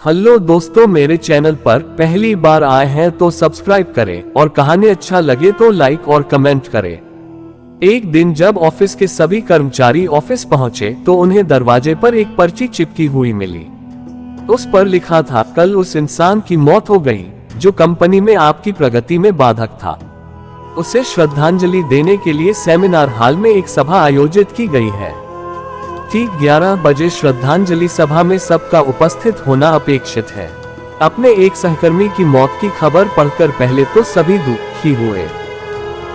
Hello दोस्तों, मेरे channel पर पहली बार आए हैं तो सब्सक्राइब करें और कहानी अच्छा लगे तो लाइक और कमेंट करें। एक दिन जब ऑफिस के सभी कर्मचारी ऑफिस पहुंचे तो उन्हें दरवाजे पर एक पर्ची चिपकी हुई मिली। उस पर लिखा था, कल उस इंसान की मौत हो गई जो कंपनी में आपकी प्रगति में बाधक था। उसे श्रद्धांजलि देने के लिए सेमिनार हॉल में एक सभा आयोजित की गई है। ठीक 11 बजे श्रद्धांजलि सभा में सबका उपस्थित होना अपेक्षित है। अपने एक सहकर्मी की मौत की खबर पढ़कर पहले तो सभी दुखी हुए,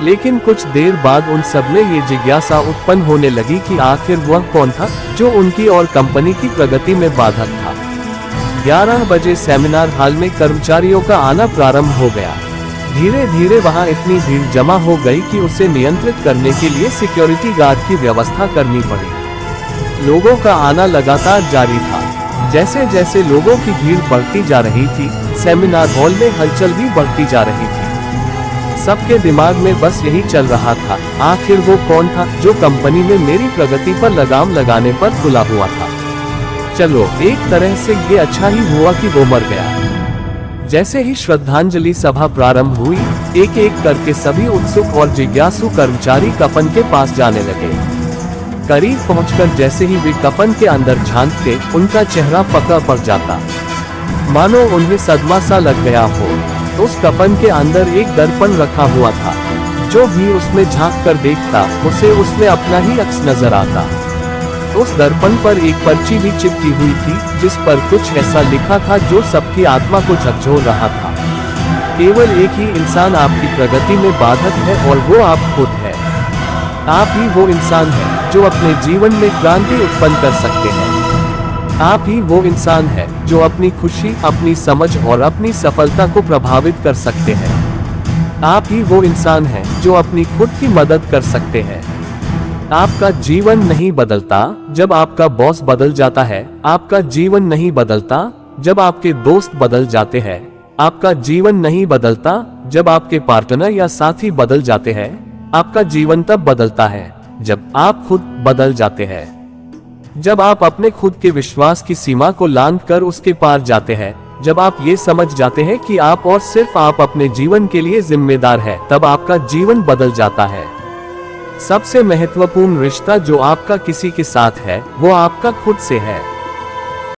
लेकिन कुछ देर बाद उन सब में ये जिज्ञासा उत्पन्न होने लगी कि आखिर वह कौन था जो उनकी और कंपनी की प्रगति में बाधक था। 11 बजे सेमिनार हॉल में कर्मचारियों का आना प्रारंभ हो गया। धीरे धीरे वहां इतनी भीड़ जमा हो गई कि उसे नियंत्रित करने के लिए सिक्योरिटी गार्ड की व्यवस्था करनी पड़ी। लोगों का आना लगातार जारी था। जैसे जैसे लोगों की भीड़ बढ़ती जा रही थी, सेमिनार हॉल में हलचल भी बढ़ती जा रही थी। सबके दिमाग में बस यही चल रहा था, आखिर वो कौन था जो कंपनी में मेरी प्रगति पर लगाम लगाने पर तुला हुआ था। चलो, एक तरह से ये अच्छा ही हुआ कि वो मर गया। जैसे ही श्रद्धांजलि सभा प्रारंभ हुई, एक एक करके सभी उत्सुक और जिज्ञासु कर्मचारी कफन के पास जाने लगे। करीब पहुंचकर जैसे ही वे कफन के अंदर झांकते, उनका चेहरा फका पड़ जाता, मानो उन्हें सदमा सा लग गया हो। उस कफन के अंदर एक दर्पण रखा हुआ था। जो भी उसमें झांक कर देखता, उसे उसमें अपना ही अक्स नजर आता। उस दर्पण पर एक पर्ची भी चिपकी हुई थी, जिस पर कुछ ऐसा लिखा था जो सबकी आत्मा को झकझोर रहा था। केवल एक ही इंसान आपकी प्रगति में बाधक है और वो आप खुद है। आप ही वो इंसान है जो अपने जीवन में क्रांति उत्पन्न कर सकते हैं। आप ही वो इंसान है जो अपनी खुशी, अपनी समझ और अपनी सफलता को प्रभावित कर सकते हैं। आप ही वो इंसान है जो अपनी खुद की मदद कर सकते हैं। आपका जीवन नहीं बदलता जब आपका बॉस बदल जाता है। आपका जीवन नहीं बदलता जब आपके दोस्त बदल जाते हैं। आपका जीवन नहीं बदलता जब आपके पार्टनर या साथी बदल जाते हैं। आपका जीवन तब बदलता है जब आप खुद बदल जाते हैं। जब आप अपने खुद के विश्वास की सीमा को लांघ कर उसके पार जाते हैं। जब आप ये समझ जाते हैं कि आप और सिर्फ आप अपने जीवन के लिए जिम्मेदार हैं, तब आपका जीवन बदल जाता है। सबसे महत्वपूर्ण रिश्ता जो आपका किसी के साथ है, वो आपका खुद से है।